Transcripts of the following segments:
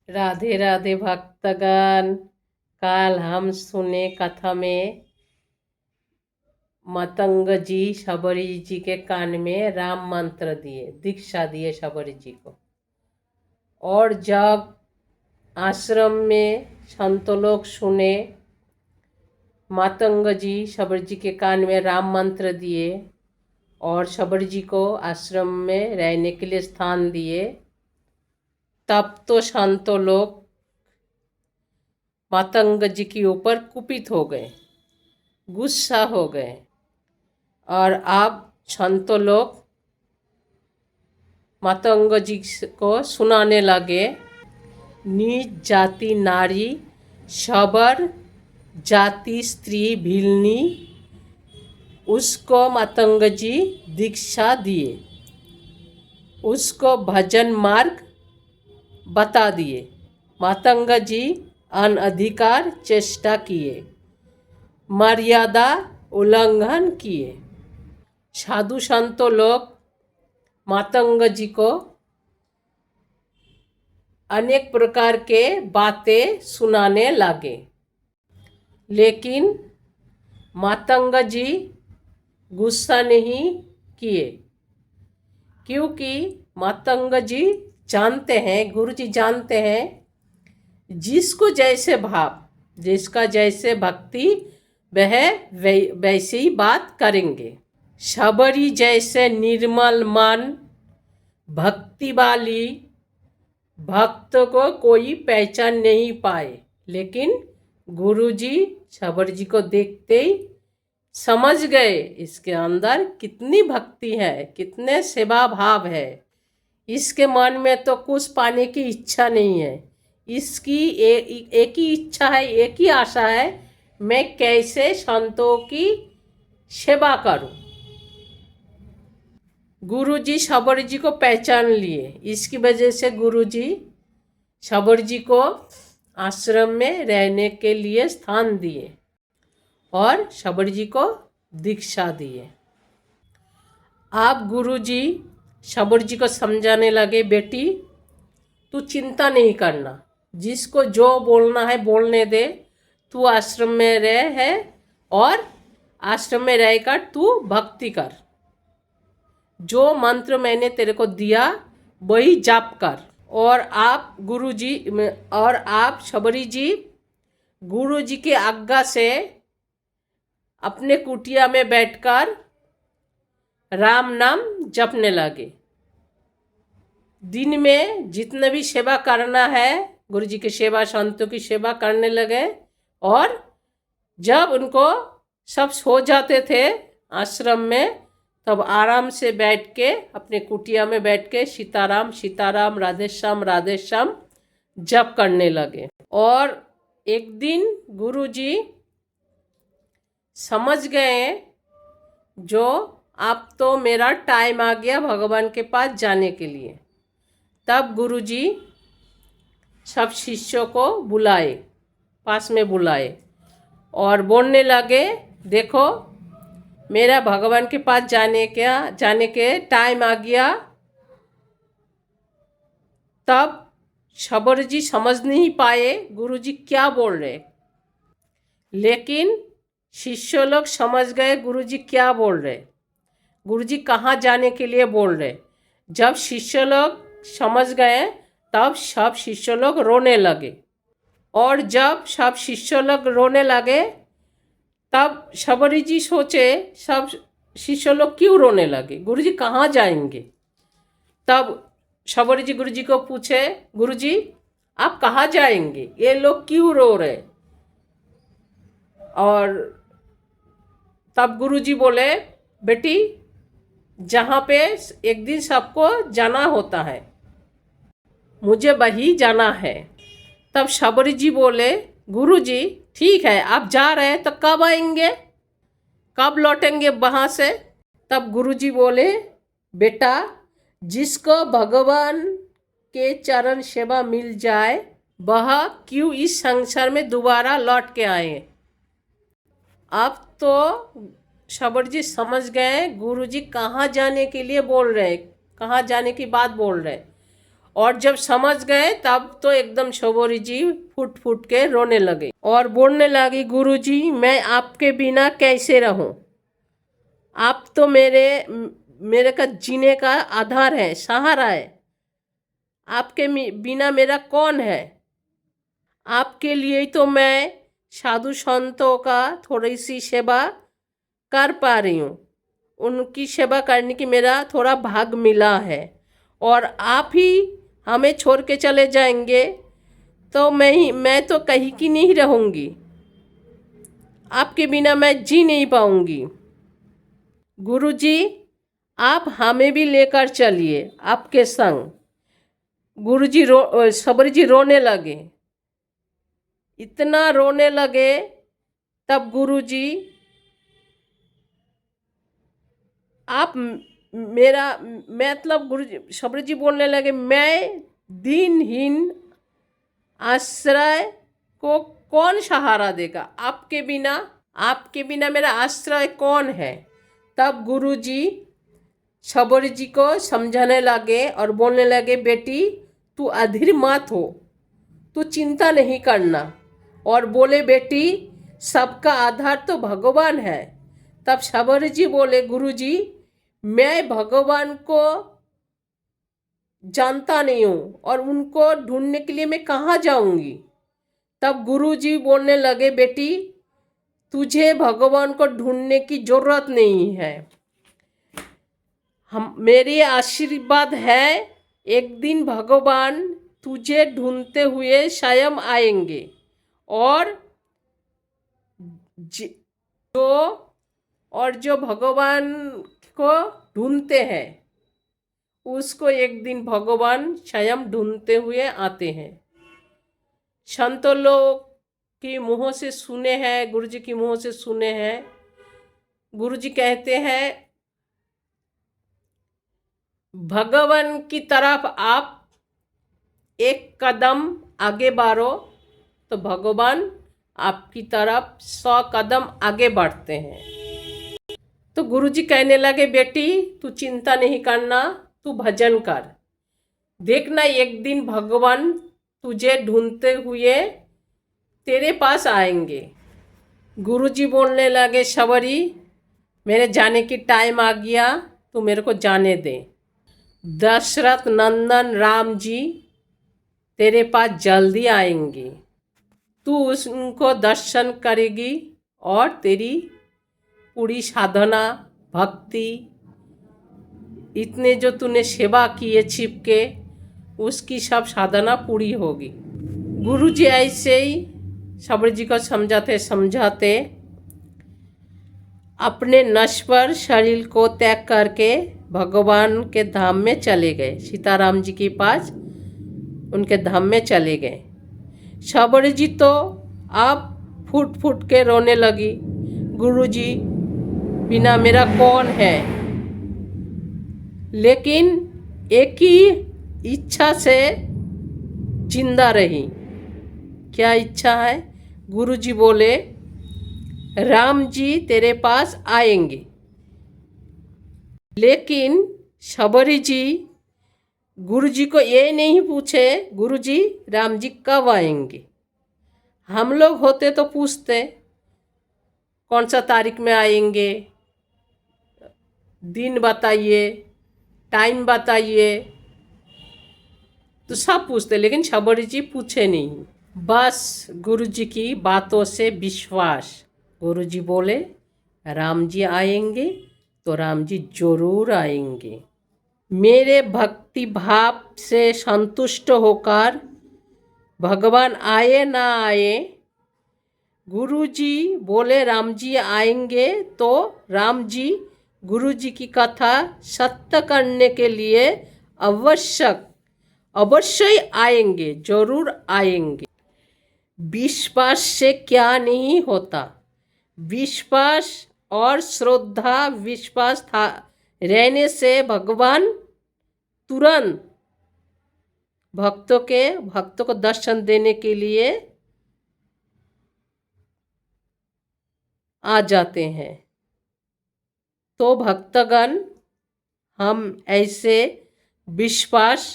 राधे राधे भक्तगण। कल हम सुने कथा में मतंग जी शबरी जी के कान में राम मंत्र दिए, दीक्षा दिए शबरी जी को। और जब आश्रम में संत लोग सुने मतंग जी शबरी जी के कान में राम मंत्र दिए और शबरी जी को आश्रम में रहने के लिए स्थान दिए, तब तो संत लोग मतंग जी के ऊपर कुपित हो गए, गुस्सा हो गए। और अब संत लोग मतंग जी को सुनाने लगे, नीच जाति नारी शबर जाति स्त्री भिलनी, उसको मतंग जी दीक्षा दिए, उसको भजन मार्ग बता दिए। मतंग जी अनधिकार चेष्टा किए, मर्यादा उल्लंघन किए। साधु संतों लोग मतंग जी को अनेक प्रकार के बातें सुनाने लगे, लेकिन मतंग जी गुस्सा नहीं किए, क्योंकि मतंग जी जानते हैं, गुरु जी जानते हैं, जिसको जैसे भाव, जिसका जैसे भक्ति, वह वैसी ही बात करेंगे। शबरी जैसे निर्मल मन भक्ति वाली भक्त को कोई पहचान नहीं पाए, लेकिन गुरुजी शबरी जी को देखते ही समझ गए इसके अंदर कितनी भक्ति है, कितने सेवा भाव है। इसके मन में तो कुछ पाने की इच्छा नहीं है, इसकी एक ही इच्छा है, एक ही आशा है, मैं कैसे संतों की सेवा करूं। गुरुजी शबरी जी को पहचान लिए, इसकी वजह से गुरुजी शबरी जी को आश्रम में रहने के लिए स्थान दिए और शबरी जी को दीक्षा दिए। अब गुरुजी शबरी जी को समझाने लगे, बेटी तू चिंता नहीं करना, जिसको जो बोलना है बोलने दे, तू आश्रम में रह है और आश्रम में रहकर तू भक्ति कर, जो मंत्र मैंने तेरे को दिया वही जाप कर। और आप गुरुजी और आप शबरी जी गुरुजी की आज्ञा से अपने कुटिया में बैठकर राम नाम जपने लगे। दिन में जितने भी सेवा करना है गुरुजी की सेवा, संतों की सेवा करने लगे। और जब उनको सब सो जाते थे आश्रम में, तब आराम से बैठ के अपने कुटिया में बैठ के सीताराम सीताराम राधे श्याम जप करने लगे। और एक दिन गुरुजी समझ गए, जो अब तो मेरा टाइम आ गया भगवान के पास जाने के लिए। तब गुरुजी सब शिष्यों को बुलाए, पास में बुलाए और बोलने लगे, देखो मेरा भगवान के पास जाने के टाइम आ गया। तब शबरी जी समझ नहीं पाए गुरुजी क्या बोल रहे, लेकिन शिष्य लोग समझ गए गुरुजी क्या बोल रहे, गुरुजी कहाँ जाने के लिए बोल रहे। जब शिष्य लोग समझ गए तब सब शिष्य लोग रोने लगे। और जब सब शिष्य लोग रोने लगे तब शबरी जी सोचे सब शिष्य लोग क्यों रोने लगे, गुरुजी कहाँ जाएंगे। तब शबरी जी गुरुजी को पूछे, गुरुजी आप कहाँ जाएंगे, ये लोग क्यों रो रहे। और तब गुरुजी बोले, बेटी जहाँ पे एक दिन सबको जाना होता है, मुझे वही जाना है। तब शबरी जी बोले, गुरुजी ठीक है आप जा रहे हैं तो कब आएंगे, कब लौटेंगे वहाँ से। तब गुरुजी बोले, बेटा जिसको भगवान के चरण सेवा मिल जाए वह क्यों इस संसार में दोबारा लौट के आए। अब तो शबरी जी समझ गए गुरुजी कहाँ जाने के लिए बोल रहे, कहाँ जाने की बात बोल रहे। और जब समझ गए तब तो एकदम शबरी जी फुट फुट के रोने लगे और बोलने लगी, गुरुजी मैं आपके बिना कैसे रहूं? आप तो मेरे का जीने का आधार है, सहारा है। आपके बिना मेरा कौन है? आपके लिए ही तो मैं साधु संतों का थोड़ी सी सेवा कर पा रही हूँ। उनकी सेवा करने की मेरा थोड़ा भाग मिला है और आप ही हमें छोड़ के चले जाएंगे तो मैं तो कहीं की नहीं रहूँगी। आपके बिना मैं जी नहीं पाऊँगी। गुरुजी आप हमें भी लेकर चलिए आपके संग। शबरी जी रोने लगे, इतना रोने लगे। तब गुरुजी आप मेरा मतलब गुरुजी शबरी जी बोलने लगे, मैं दीनहीन आश्रय को कौन सहारा देगा? आपके बिना मेरा आश्रय कौन है? तब गुरुजी शबरी जी को समझाने लगे और बोलने लगे, बेटी तू अधीर मत हो, तू चिंता नहीं करना। और बोले, बेटी सबका आधार तो भगवान है। तब शबरी जी बोले, गुरुजी मैं भगवान को जानता नहीं हूँ और उनको ढूंढने के लिए मैं कहाँ जाऊंगी? तब गुरुजी बोलने लगे, बेटी तुझे भगवान को ढूंढने की जरूरत नहीं है। मेरी आशीर्वाद है, एक दिन भगवान तुझे ढूंढते हुए स्वयं आएंगे और जो भगवान को ढूंढते हैं उसको एक दिन भगवान स्वयं ढूंढते हुए आते हैं। संतों लोग की मुँह से सुने हैं, गुरुजी की मुँह से सुने हैं। गुरुजी कहते हैं, भगवान की तरफ आप एक कदम आगे बढ़ो तो भगवान आपकी तरफ 100 कदम आगे बढ़ते हैं। तो गुरुजी कहने लगे, बेटी तू चिंता नहीं करना, तू भजन कर, देखना एक दिन भगवान तुझे ढूंढते हुए तेरे पास आएंगे। गुरुजी बोलने लगे, शबरी मेरे जाने की टाइम आ गया, तू मेरे को जाने दे। दशरथ नंदन राम जी तेरे पास जल्दी आएंगे, तू उनको दर्शन करेगी और तेरी पूरी साधना भक्ति इतने जो तूने सेवा किए छिप के उसकी सब साधना पूरी होगी। गुरुजी ऐसे ही शबरी जी को समझाते समझाते अपने नश्वर शरीर को त्याग करके भगवान के धाम में चले गए। सीताराम जी के पास उनके धाम में चले गए। शबरी जी तो अब फुट फुट के रोने लगी, गुरुजी बिना मेरा कौन है? लेकिन एक ही इच्छा से जिंदा रही। क्या इच्छा है? गुरुजी बोले, राम जी तेरे पास आएंगे। लेकिन शबरी जी गुरुजी को ये नहीं पूछे, गुरुजी राम जी कब आएंगे? हम लोग होते तो पूछते कौन सा तारीख में आएंगे, दिन बताइए, टाइम बताइए, तो सब पूछते। लेकिन शबरी जी पूछे नहीं, बस गुरुजी की बातों से विश्वास। गुरुजी बोले राम जी आएंगे तो राम जी जरूर आएंगे। मेरे भक्ति भाव से संतुष्ट होकर भगवान आए ना आए, गुरुजी बोले राम जी आएंगे तो राम जी गुरुजी की कथा सत्य करने के लिए अवश्य आएंगे, जरूर आएंगे। विश्वास से क्या नहीं होता, विश्वास और श्रद्धा विश्वास था रहने से भगवान तुरंत भक्तों को दर्शन देने के लिए आ जाते हैं। तो भक्तगण हम ऐसे विश्वास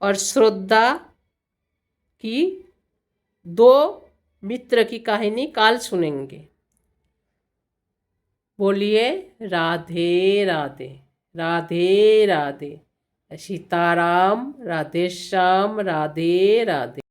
और श्रद्धा की दो मित्र की कहानी काल सुनेंगे। बोलिए राधे राधे। राधे राधे। सीताराम, राधे श्याम, राधे राधे।